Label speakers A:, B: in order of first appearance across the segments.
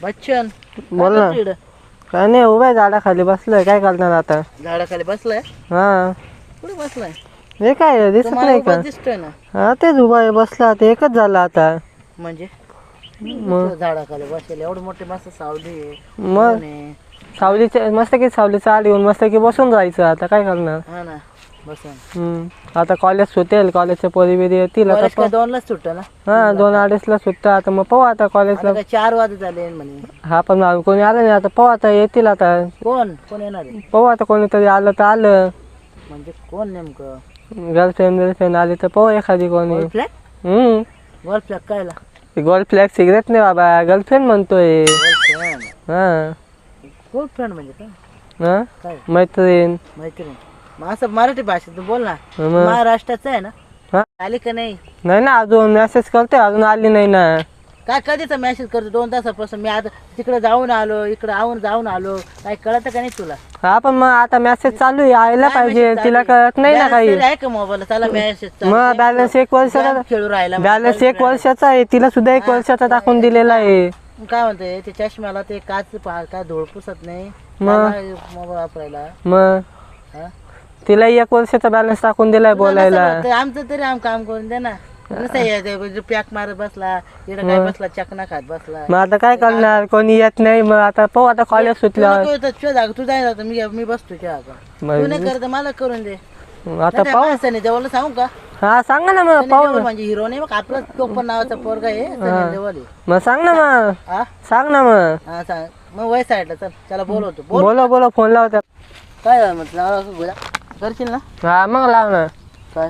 A: बच्चन
B: बोल ना.
A: तिकडं
B: काय नाही उभा झाडाखाली बसलोय, काय करणार आता.
A: झाडाखाली बसलाय.
B: हा
A: कुठे बसलाय?
B: हे काय दिसत
A: तुम्हाला
B: नाही
A: उभा
B: का?
A: दिसतोय ना.
B: हा तेच उभा आहे बसला, ते एकच झालं आता.
A: म्हणजे
B: मग
A: झाडाखाली बसेल एवढं मोठे मस्त सावली आहे,
B: मग
A: ऊन आहे.
B: सावलीचे मस्त की सावली चाल येऊन मस्त की बसून जायचं, आता काय करणार.
A: हा ना बसून.
B: आता कॉलेज सुटेल, कॉलेजच्या पोरी बिरी येतील आता.
A: कॉलेज काय 2लाच सुटतं ना.
B: हा 2-2:30ला सुटतं आता, मग पाहू आता कॉलेजला.
A: आता काय 4 वाजत झाले म्हणे.
B: हा पण अजून कोणी आलं नाही, आता पाहू आता येतील आता.
A: कोण कोण येणार आहे?
B: पाहू आता कोणीतरी आलं तर आलं.
A: म्हणजे कोण नेमकं?
B: गर्लफ्रेंड आली तर पाहू एखादी कोणी.
A: Gold flag? गोल्ड फ्लॅग कायला?
B: गोल्ड फ्लॅग सिगरेट नाही बाबा, गर्लफ्रेंड म्हणतोय.
A: गर्लफ्रेंड.
B: हा
A: गर्लफ्रेंड म्हणजे काय?
B: हा
A: काय
B: मैत्रीण.
A: मैत्रीण? मग असं मराठी भाषेत बोल ना.
B: मग.
A: महाराष्ट्राचं आहे ना?
B: हा
A: आली का नाही?
B: नाही ना अजून, मेसेज करतोय अजून आली नाही ना.
A: काय कधीचा मेसेज करतो 2 तासापासून. मी आता तिकडे जाऊन आलो, इकडे जाऊन आलो. काय कळत का नाही तुला?
B: हा पण मग आता मेसेज चालू आहे, यायला पाहिजे. तिला कळत नाही ना काही.
A: आहे का मोबाईल? चला मेसेज.
B: मग बॅलन्स 1 वर्षाचा,
A: खेळू राहिला.
B: बॅलन्स 1 वर्षाचा आहे. तिला सुद्धा 1 वर्षाचा टाकून दिलेला आहे.
A: काय म्हणते ते चष्म्याला ते काच काय धूळ पुसत नाही
B: मग.
A: मोबाईल वापरायला.
B: मग
A: हा?
B: तिला 1 वर्षाचा बॅलन्स टाकून दिलाय बोलायला.
A: आमचं तरी काम करून दे ना. नुसतं पॅक मारत बसला, इकडे काय बसला, चकना खात बसला.
B: मग आता काय करणार, कोणी येत नाही. मग आता पाहू आता कॉलेज सुटल्यावर.
A: तू जायला मी बसतो तू नाही करत मला करून दे.
B: आता पाहू.
A: सनी देवल सांगू का?
B: हा सांगा ना मग, पाहू ना.
A: म्हणजे हिरो नाही मग आपला कोपन नावाचा पोरगा आहे सनी देवल.
B: मग सांग ना मग.
A: हा
B: सांग ना मग.
A: हा सांग मग. वय साईडला चल, त्याला बोलवतो.
B: बोला फोन लावत्या.
A: काय म्हटलं करशील ना?
B: हा मग लाव ना.
A: काय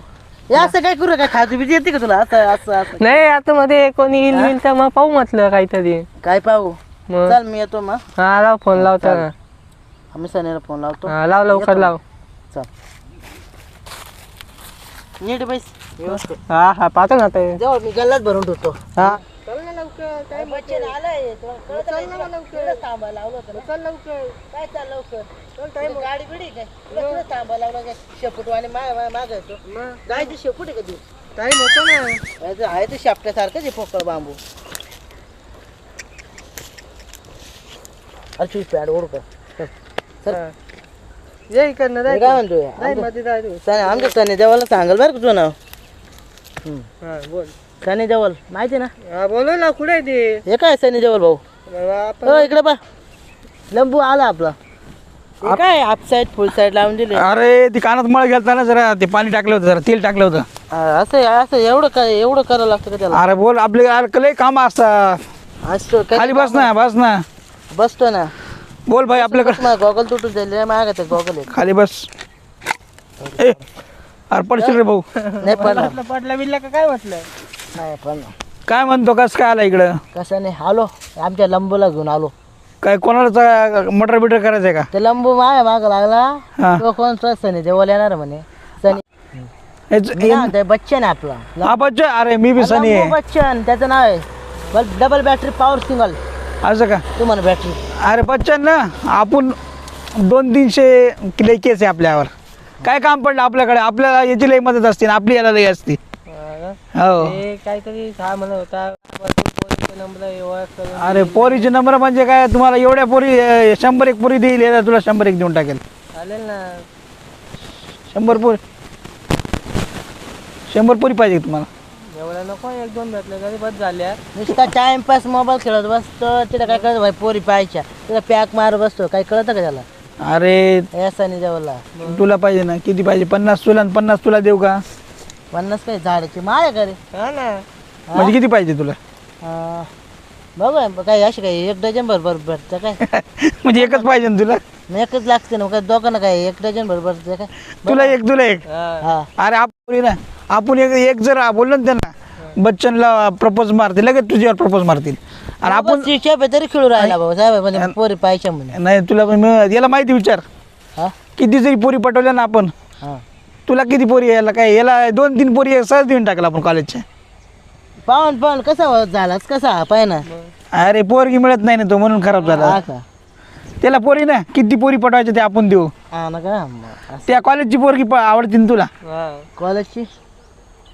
A: हे असं काय करू? काय खाजू बिजी येते का तुला? असं असं असं
B: नाही आता मध्ये कोणी येईल तर मग पाहू म्हटलं काहीतरी.
A: काय पाहू?
B: मग
A: चल मी येतो मग.
B: हा लाव फोन लावता ना.
A: आम्ही सनीला फोन लावतो.
B: हा लाव लवकर लाव.
A: चल नीट बैस व्यवस्थित.
B: हा पाहतो ना आता.
A: जाऊ मी गल्लात भरून ठेवतो.
B: हा
A: चल ना लवकर. काय बच्चन आलंय. चल ना लवकर. थांबायला लावलं होतं ना. चल लवकर. काय चाल लवकर? गाडी बिडी काय तुला थांबायला लावलं काय? शेपूटवाने मागायचो. गायची शेपूट आहे का तू?
B: टाइम होतो ना.
A: आहे ते शापट्यासारखंच आहे पोकळ बांबू. अरे पॅड ओढ का? चल
B: ये इकडनं
A: काय म्हणतोय? आमच्या सनी देवाला सांगाल बरं का तुझं नाव.
B: बोल.
A: सनी देवल माहिती ना?
B: हा बोलो ना. कुठे आहे ते?
A: हे काय सनी देवल भाऊ? इकडे बा लंबू आला आपला. हे काय हाफ साईड फुल साईड लावून दिले.
C: अरे ती कानात मळ गेलता ना, जरा ते पाणी टाकलं होतं, जरा तेल टाकलं होतं.
A: असं असं एवढं करावं लागतं का त्याला?
C: अरे बोल, आपले लय काम असतात.
A: असतो
C: खाली बस ना, बस ना.
A: बसतो ना.
C: बोल भाई आपल्याकडे.
A: गॉगल तुटून जाईल मागत गॉगल आहे.
C: खाली बस. ए अरे पडशील रे भाऊ.
A: नाही पण
B: पडला बिडला का काय म्हटलं?
A: नाही पण
C: काय म्हणतो, कस काय आला इकडं?
A: कसं नाही आलो, आमच्या लंबूला घेऊन आलो.
C: काय कोणाला मटर बिटर करायचंय का?
A: ते लंबू माग
C: हा.
A: लागला. तो कोण सनी देवाला येणार म्हणे. सनी बच्चन आहे आपला.
C: हा बच्चन. अरे मी बी सनी
A: लंबू
C: आहे.
A: बच्चन त्याचं नाव आहे. Double battery power single.
C: असं का?
A: तुम्हाला बॅटरी.
C: अरे बच्चन ना, आपण 200-300 किलो केस आहे आपल्यावर. काय काम पडलं आपल्याकडे, आपल्याला याची लई मदत असते ना, आपली याला लई असते. हो.
B: काहीतरी काय म्हणत होता.
C: अरे पोरीचे नंबर म्हणजे काय, तुम्हाला एवढ्या पोरी 100 पोरी देईल, याला तुला 100 देऊन टाकेल.
B: चालेल ना.
C: 100 पोरी पाहिजे का तुम्हाला?
B: एवढ्या नको, 1-2 भेटले तरी बस झाल्या.
A: नुसता टाइमपास मोबाईल खेळत बसतो. तिला काय कळत भाई पोरी पाहायच्या. तिला पॅक मार बसतो. काही कळतं का त्याला?
C: अरे
A: सनी देवाला
C: तुला पाहिजे ना, किती पाहिजे? 50 तुला आणि 50 तुला देऊ का?
A: 50 काही झाडाची माळ आहे का रे?
B: हा ना.
C: म्हणजे किती पाहिजे तुला?
A: बघा काय अशी काय 1 डझन भरभर भरतं काय?
C: म्हणजे एकच पाहिजे ना तुला?
A: एकच लागते ना काय? दोघांना काय 1 डझन भरभर काय?
C: तुला एक.
A: हा
C: अरे आपण एक जर बोललो ना त्यांना, बच्चनला प्रपोज मारतील, लगेच तुझ्यावर प्रपोज मारतील. आणि आपण
A: तरी खेळू राहिला भाऊ साहेब म्हणजे पोरी पाहिजे म्हणे.
C: नाही तुला याला माहिती विचार.
A: हा
C: किती जरी पोरी पटवल्या ना आपण,
A: हा
C: तुला किती पोरी यायला काय, याला 2-3 पोरी सहज देऊन टाकला आपण कॉलेजच्या.
A: पाहून कसा झालाच कसा पाय ना.
C: अरे पोरगी मिळत नाही ना, तो म्हणून खराब झाला.
A: हा का?
C: त्याला पोरी ना, किती पोरी पटवायच्या ते आपण देऊ.
A: हा ना का?
C: त्या कॉलेजची पोरगी आवडती ना तुला?
A: कॉलेजची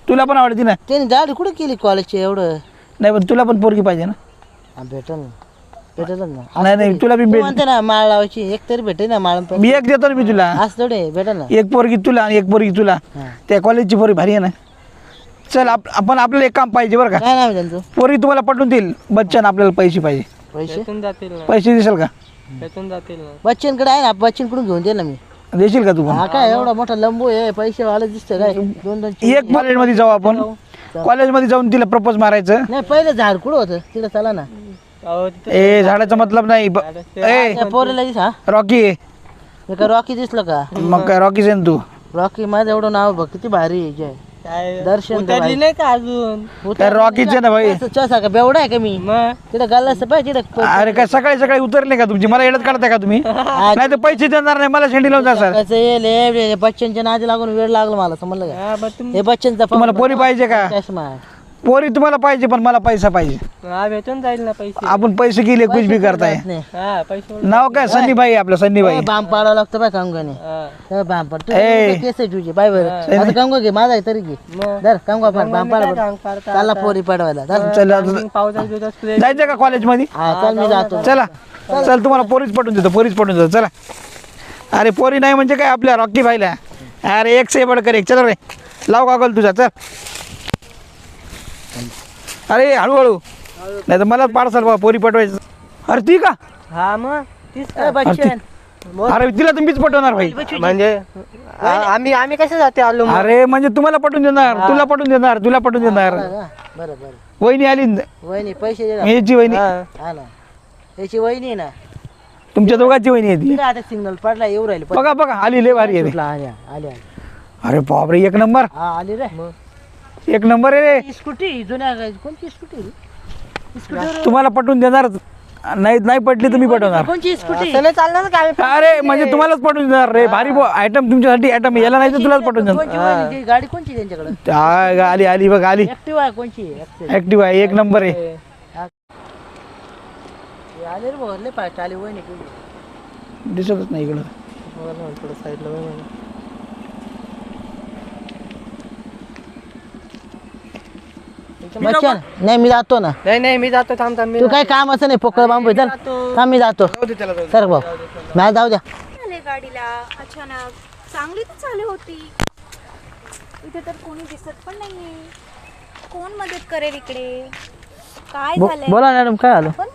C: तुला पण आवडती ना?
A: त्याने गाडी कुठे केली कॉलेजची एवढं?
C: नाही पण तुला पण पोरगी पाहिजे ना.
A: भेटल भेटेल ना.
C: नाही नाही तुला बी
A: तू
C: भेट
A: म्हणते ना माळ लावायची एक तरी भेटेल ना माळ
C: मी एक देतो ना मी तुला.
A: आज थोडे भेटेल ना.
C: एक पोरगी तुला आणि एक पोरगी तुला. त्या कॉलेजची पोरी भारी आहे ना. चल आपण आपल्याला एक काम पाहिजे बरं का.
A: काय नाव आहे त्यांचं?
C: पोरगी तुम्हाला पटवून देईल. बच्चन आपल्याला पैसे पाहिजे.
A: पैसे
C: पैसे देशील का?
A: बच्चनकडे आहे ना, बच्चनकडून घेऊन दे ना मी.
C: देशील का तू पण?
A: हा काय एवढा मोठा लंबू आहे पैसे वाला दिसतं काय 2-2
C: एक कॉलेजमध्ये जाऊ आपण. कॉलेजमध्ये जाऊन तिला प्रपोज मारायचं.
A: नाही पहिलं झाड कुठं होतं तिकडे चला ना.
C: ए झाडाचा मतलब नाही ए
A: त्या पोरीला दिस हा
C: रॉकी
A: हे का रॉकी दिसलं का?
C: मग काय रॉकीच आहे ना तू.
A: रॉकी माझं एवढं नाव बघ किती भारी आहे. जय दर्शन
B: नाही का अजून
C: काय रॉकीच आहे ना भाई.
A: का बेवडा आहे का मी तिकडे गाल्लास पाहिजे तिकडे.
C: अरे काय सकाळी सकाळी उतरले का तुमची. मला येडत काढताय का तुम्ही. नाही तर पैसे देणार नाही मला शेंडी लावून जा सर.
A: कसं येईल बच्चनच्या नादी लागून वेळ लागला मला समजलं का? हे बच्चनचा
C: तुम्हाला पोरी पाहिजे का?
A: कॅश मार
C: पोरी तुम्हाला पाहिजे पण मला पैसा पाहिजे.
B: भेटून जाईल ना पैसे.
C: आपण पैसे गेले कुछ भी करताय.
B: हा पैसे
C: नाव काय सन्नी भाई आपलं सन्नी भाई.
A: बाम पाडावं लागतं बाय कामगाने.
B: हा.
A: बाम पाड तू
C: ए.
A: केस आहे तुझी बाय बरं आता कामगा घे माझा आहे तरी घे धर कामगा पाड बाम पाड चालला पोरी पाडवायला धर.
C: चल जायचं का कॉलेजमध्ये.
A: हा चल मी जातो.
C: चला चल तुम्हाला पोरीच पटून देतो. पोरीच पटून देतो चला. अरे पोरी नाही म्हणजे काय आपल्या रॉकी भाईला. अरे एक से बडकर एक. चल रे लाव कागल तुझा चल. अरे हळूहळू नाही तर मला पाडसाल बाबा पोरी पटवायचं. अरे ती का.
B: हा मग
A: ए, बच्चन
C: अरे तिला तुम्हीच पटवणार भाई.
B: म्हणजे आम्ही कसे जाते आलो
C: अरे म्हणजे तुम्हाला पटवून देणार. तुला पटवून देणार. तुला पटवून देणार.
A: बरं बरं
C: वहिनी आली
A: वहिनी पैसे दे ना.
C: याची वहिनी.
A: हा ना याची वहिनी आहे ना.
C: तुमच्या दोघांची वहिनी आहे ती.
A: तिकडे आता सिग्नल पडला येऊ राहिले
C: बघा बघा आली लय भारी आहे.
A: आली आली
C: अरे बापरे एक नंबर.
A: हा आली रे.
C: एक नंबर आहे रे.
A: स्कूटी जुन्या कोणची स्कूटी स्कूटी
C: तुम्हाला पटवून देणार. नाही पटली तुम्ही पटवणार.
A: कोणची स्कूटी
B: चालणार का
C: अरे म्हणजे तुम्हालाच पटवून देणार रे. भारी आयटम तुमच्यासाठी आयटम याला नाही तर तुलाच पटवून देणार.
A: कोणची वहिनी? ती गाडी कोणची त्यांच्याकडे?
C: आली आली बघ आली.
A: ऍक्टिव्ह आहे कोणची?
C: ऍक्टिव्ह आहे एक नंबर आहे.
A: आले रे बघ लय फास्ट आली वहिनी तुझी.
C: दिसतच नाही इकडं.
A: बच्चन नाही मी जातो ना.
B: नाही मी जातो थांब थांब.
A: तू काय काम असं नाही पोकळ बांबू चल थांब मी जातो. सर भाऊ मला जाऊ द्या.
D: झाले गाडीला अचानक चांगली तर चालू होती. इथे तर कोणी दिसत पण नाहीये. कोण मदत करेल इकडे? काय झालंय?
A: बोला मॅडम काय आलं.
D: कोण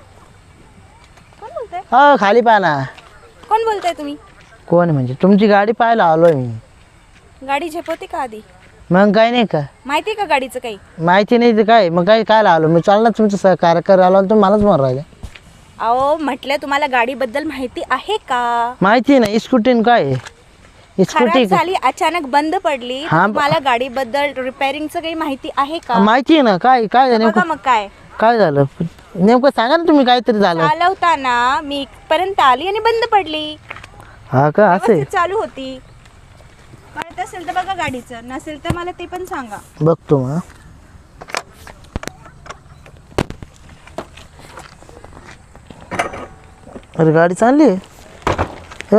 D: कोण बोलताय?
A: हो खाली पहा ना.
D: कोण बोलताय तुम्ही?
A: कोण म्हणजे तुमची गाडी पाहायला आलोय मी.
D: गाडी झेपवते का आधी?
A: मग काय नाही का
D: माहिती का गाडीचं काही?
A: माहिती नाही तर काय मग काय काय आलो मी चालणार तुमचं सहकार्य करायला आलो तुम्ही मलाच म्हणून राहिले.
D: अहो म्हटलं तुम्हाला गाडीबद्दल माहिती आहे का?
A: माहिती नाही स्कूटी काय आहे? स्कूटी
D: खराब झाली अचानक बंद पडली.
A: हा,
D: तुम्हाला गाडीबद्दल रिपेअरिंगचं काही माहिती आहे का?
A: माहिती आहे ना काय काय
D: बघा
A: नेमकं
D: मग काय
A: काय झालं नेमकं सांगा ना तुम्ही काहीतरी झालं.
D: चालवताना मी इथपर्यंत आली आणि बंद पडली.
A: हा का असं आहे?
D: व्यवस्थित चालू होती. कळत असेल तर बघा गाडीचं, नसेल तर मला ते पण सांगा.
A: बघतो मग. अरे गाडी चालली आहे.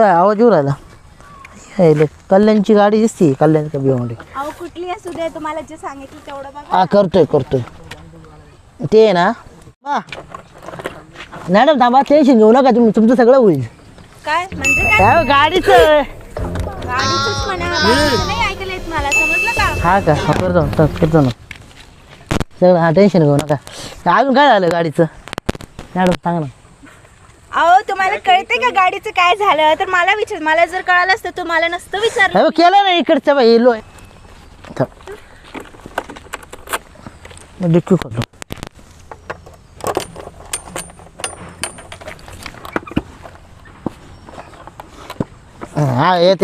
A: आवाज येऊ राहिला. कल्याणची गाडी दिसती. कल्याण का भिवंडी.
D: अहो कुठली असू दे तुम्हाला जे सांगितलं तेवढं बघा.
A: हा करतोय ते आहे ना. मॅडम थांबा टेन्शन घेऊ नका तुम्ही तुमचं सगळं होईल.
D: काय म्हणजे काय?
A: काय गाडीचं
D: गाडीचंच म्हणा बाकीचं नाही ऐकलं येत मला समजलं का?
A: हा का हा करतो ना सगळं. हा टेन्शन घेऊ नका. अजून काय झालं गाडीचं मॅडम सांगा ना.
D: अहो तुम्हाला कळते का गाडीचं काय झालं तर मला विचार. मला जर कळालं असतं तुम्हाला नसतं विचारलं.
A: हे बघ, केलं ना इकडचं बाई येलो डिक्की करतो. हा येत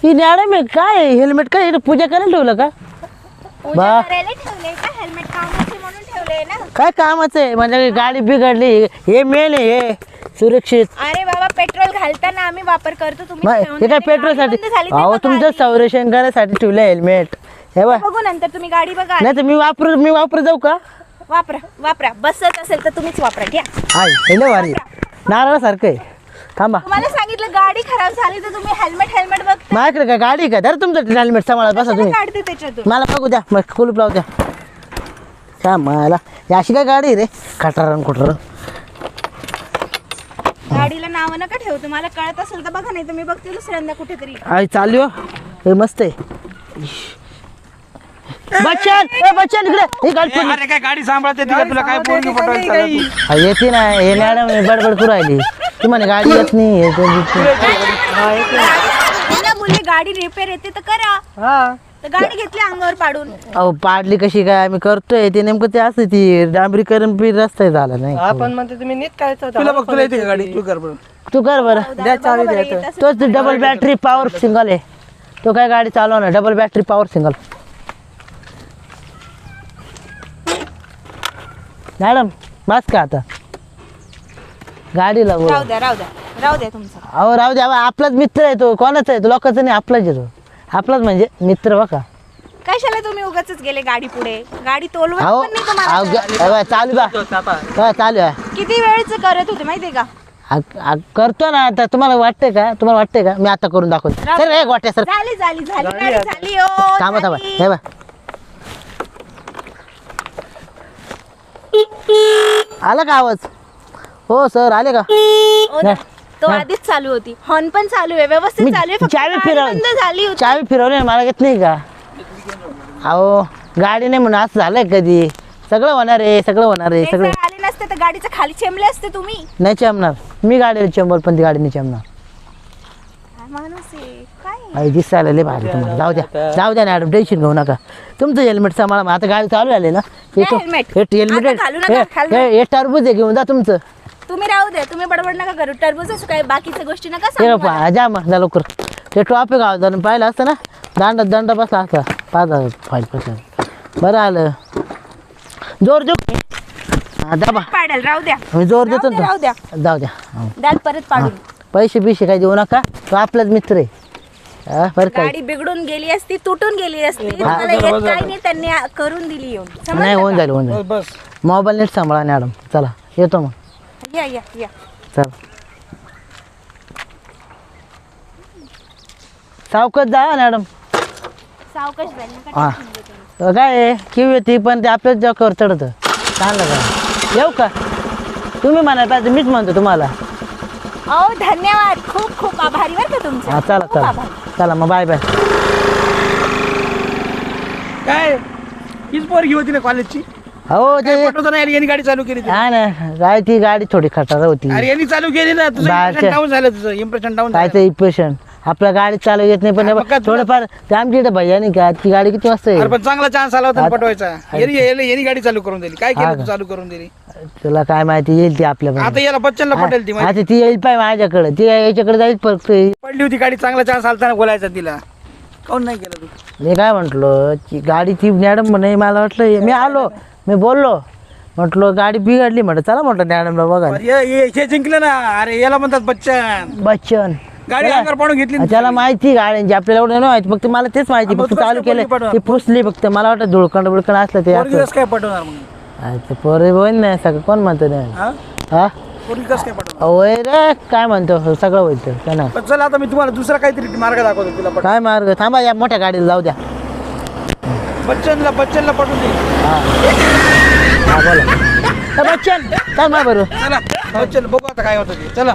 A: ही मॅडम आहे काय हेल्मेट काय पूजा करायला ठेवलं का?
D: पूजा करायला ठेवलंय का? हेल्मेट कामाचे म्हणून ठेवलंय ना.
A: काय कामाचं आहे म्हणजे गाडी बिघडली हे मेन आहे हे सुरक्षित.
D: अरे बाबा पेट्रोल घालताना आम्ही वापर करतो. तुम्ही ठेवून
A: हे काय
D: दिली,
A: पेट्रोलसाठी
D: गाडी बंद झाली, ते
A: अहो
D: बघा
A: तुमचं
D: आधी.
A: संरक्षण करायसाठी ठेवलं हेल्मेट हे बघ.
D: बघू नंतर तुम्ही गाडी बघा.
A: नाही तर मी वापरू जाऊ का?
D: वापरा बसत असेल तर तुम्हीच वापरा. घ्या.
A: हाय हे भारी नारळासारखं आहे. थांबा
D: तुम्हाला सांगितलं गाडी खराब झाली तर तुम्ही हेल्मेट बघ.
A: माझ्याकडे काय गाडी का तर तुमचं हेल्मेट सांभाळा बसा तुम्ही.
D: काढते त्याच्यातून.
A: मला बघू द्या मग कुलूप लावू द्या. काय मला अशी काय गाडी आहे रे खटारण कुठं
D: गाडीला नाव नका ठेवू, तुम्हाला कळत असेल तर बघा, नाही तर मी बघते दुसऱ्यांदा कुठेतरी.
A: आई चालू हे मस्त आहे बच्चन बच्चन इकडे ही गाडी पडली.
C: अरे काय गाडी सांभाळते ती का? तुला काय पोरगी पटवायचं?
A: येते ना हे मॅडम बडबड करू राहिली ती म्हणे गाडी येत नाही
D: मला बोलले गाडी रिपेअर येते तर करा, तर गाडी घेतली अंगावर पाडून.
A: अहो पाडली कशी काय आम्ही करतोय ते नेमकं ते असं ती डांबरीकरण बी रस्ता झाला नाही
B: आपण म्हणतो तुम्ही नीट काय
C: तुला बघ, तुला येते का गाडी? तू कर बरं.
A: तू कर बरं
D: बघा बरं, येत असेल.
A: तोच डबल बॅटरी पॉवर सिंगल आहे तो काय गाडी चालव ना double battery power single madam बस का आता गाडीला बोल.
D: राहू द्या राहू द्या राहू द्या तुमचं.
A: अहो राहू द्या आपलाच मित्र आहे तो कोणाचा आहे तो लोकांचा नाही आपलाच आहे तो आपलाच म्हणजे मित्र बघा
D: कशाला तुम्ही उगाच गेले गाडी पुढे? गाडी तोलवत
A: अहो
D: पण नाही तुम्हाला.
A: अहो, चालू बा चालू आहे
D: किती वेळच करत होते माहितीये का?
A: करतो ना आता तुम्हाला वाटतंय का मी आता करून दाखवतो सर एक वाटते सर
D: झाली झाली झाली गाडी झाली हो,
A: थांबा
D: झाली.
A: हे बा आला का आवाज हो सर आले का
D: हो ना. तो आधीच चालू होती, हॉर्न पण चालू आहे, व्यवस्थित
A: मी
D: चालू आहे, फक्त
A: चावी
D: गाडी बंद झाली होती.
A: चावी फिरवली मला घेत नाही का अहो गाडी नाही म्हणून असं झालंय कधी सगळं होणार आहे सगळं
D: एक
A: सगळं
D: जर आले नसते तर गाडीच्या खाली चेंबले असते तुम्ही.
A: नाही चमणार मी गाडीला चंबल पण ती गाडी नाही चमणार
D: काय माणूस आहे काय?
A: आई दिसायला लय भारी तुम्हाला जाऊ द्या मॅडम टेन्शन घेऊ नका तुमचं हेल्मेट सांभाळा आता गाडी चालू झाली ना
D: helmet? आता घालू नका, helmet.
A: हे टरबूज आहे घेऊन जा तुमचं
D: तुम्ही राहू दे, तुम्ही बडबड नका करू. टरबूज असं काय बाकीच्या गोष्टी नका
A: हे
D: सांगू मला.
A: पहा जा मग जा लवकर ते टॉप गाव जाऊन पाहिलं असतं ना दंड बसला असता 5,000 फाईल पैसा बरं आलं जोर देऊ हा दाबा
D: पाडेल, राहू द्या
A: मी जोर देतो
D: राहू द्या,
A: ना जाऊ द्या हा.
D: द्याल परत पाडून.
A: पैसे बिशे काही देऊ नका तो आपलाच मित्र आहे हा, बरं काय
D: गाडी बिघडून गेली असती, तुटून गेली असती, तुम्हाला येत काही नाही, त्यांनी करून दिली येऊन. समजलं
A: नाही होऊन
D: का?
A: जाईल होऊन जाईल
C: बस
A: मोबाईल नीट सांभाळा मॅडम चला येतो मग
D: या या या.
A: चल सावकाश जा मॅडम
D: सावकाश जाईल, नका
A: हा.
D: tension घेऊ तुम्ही.
A: काय आहे किव येते पण ते आपल्याच जॉकवर चढतं चांगलं का येऊ का तुम्ही म्हणायला पाहिजे मीच म्हणतो तुम्हाला
D: अहो धन्यवाद, खूप खूप आभारी बरं का तुमचे.
A: हा चला
D: खूप
A: चला
D: आभारी.
A: चला मग बाय बाय
C: काय हीच पोरगी होती ना कॉलेजची?
A: हो ते
C: पटवतो ना यांनी गाडी चालू केली ती.
A: काय ना काय ती गाडी थोडी खटारा होती
C: अरे यांनी चालू केली ना तुझं
A: बाहेरच्या-
C: इम्प्रेशन डाऊन झालं तुझं इम्प्रेशन डाऊन
A: काय ते इम्प्रेशन आपल्या गाडी चालू येत नाही पण
C: मग काय तुला-
A: थोडंफार ते आमच्या इकडे भैया नाही का ती गाडी किती वाजता
C: अरे
A: येईल
C: पण चांगला चान्स आला होता ना पटवायचा यांनी गाडी चालू करून दिली काय
A: हा
C: केलं
A: का?
C: तू चालू करून दिली
A: तुला काय माहिती येईल ती आपल्या
C: आता याला बच्चनला पटेल ती
A: आता ती येईल पाय माझ्याकडे ती याच्याकडे जाईल परत
C: पडली होती गाडी चांगला चान्स आलता ना बोलायचा तिला काऊन नाही केलं तू
A: मी काय म्हटलो की गाडी ती मॅडम म्हणे मला वाटलं मी आलो मी बोललो म्हटलो गाडी बिघडली म्हटलं चला म्हटलं मॅडमला बघा
C: अरे हे जिंकलं ना अरे याला म्हणतात बच्चन
A: बच्चन
C: गाडी अंगावर पाडून घेतली ना
A: त्याला माहिती गाड्यांची आपल्याला एवढं नाही माहिती फक्त मला तेच माहिती
C: मग
A: फक्त
C: तू
A: चालू
C: कसं
A: केलं
C: पोरगी
A: ती पुसली फक्त मला वाटतं धुळकंड बुळकंड असलं ते
C: पोरगी
A: असं.
C: कसं काय पटवणार मग
A: ते पोरे होईन नाही सगळं कोण म्हणतो नाही
C: हा
A: हा
C: पोरगी कसं काय पटवणार
A: होय रे काय म्हणतो सगळं होईल तर काय नाही
C: पण चला आता मी तुम्हाला दुसरा काहीतरी मार्ग दाखवतो तुला पटवून.
A: काय मार्ग थांबा या मोठ्या गाडीला जाऊ द्या
C: बच्चनला पटवून दे
A: हा बोला बच्चन काय मा बरोबर
C: चला बच्चन बघू आता काय होतं ते चला